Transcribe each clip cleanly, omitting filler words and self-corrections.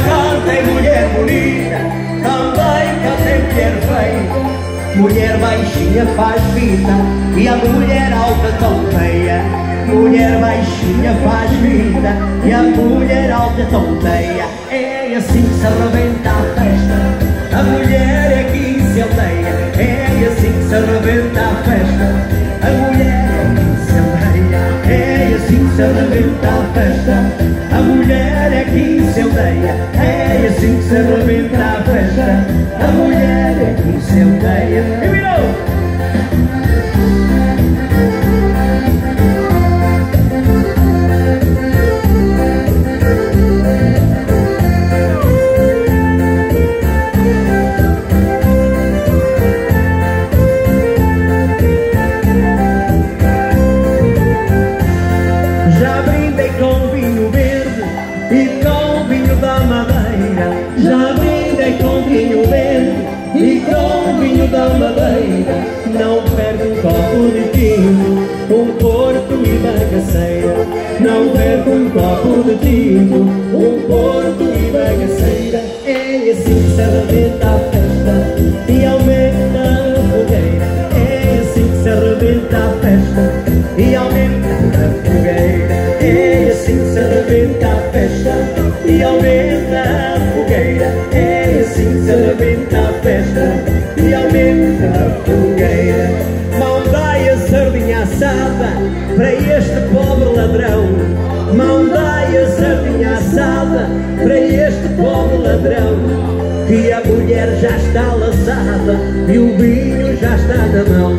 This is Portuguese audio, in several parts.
cantei mulher bonita, também cantei mulher feia. Mulher baixinha faz vida e a mulher alta tonteia. Mulher baixinha faz vida e a mulher alta tonteia. É assim que se arrebenta a festa, a mulher é que se aldeia. É assim que se arrebenta a festa, a mulher é que se aldeia. É assim que se arrebenta a festa, a mulher é que se aldeia. É assim que se arrebenta a festa, a mulher é que se aldeia. E virou! Já brindei com vinho verde e com vinho da Madeira. Já brindei com vinho verde e com vinho da Madeira. Não perco um copo de tinto, um porto e bagaceira. Não perco um copo de tinto, um porto e bagaceira. É assim que se arrebenta a festa e aumenta a fogueira. É assim que se arrebenta a festa e aumenta a fogueira. É assim que se arrebenta a festa e aumenta a fogueira. É assim que se arrebenta a festa e aumenta a fogueira. Mão dai a sardinha assada para este pobre ladrão. Mão dai a sardinha assada para este pobre ladrão. Que a mulher já está laçada e o vinho já está na mão.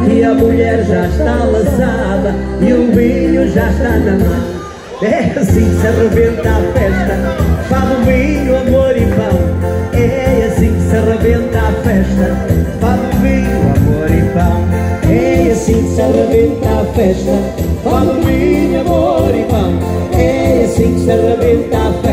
Que a mulher já está laçada e o vinho já está na mão. É assim que se arrebenta a festa, fado, vinho, amor e pão. É assim que se arrebenta a festa, fado, vinho, amor e pão. É assim que se arrebenta a festa, fado, vinho, amor e pão. É assim que se arrebenta a festa.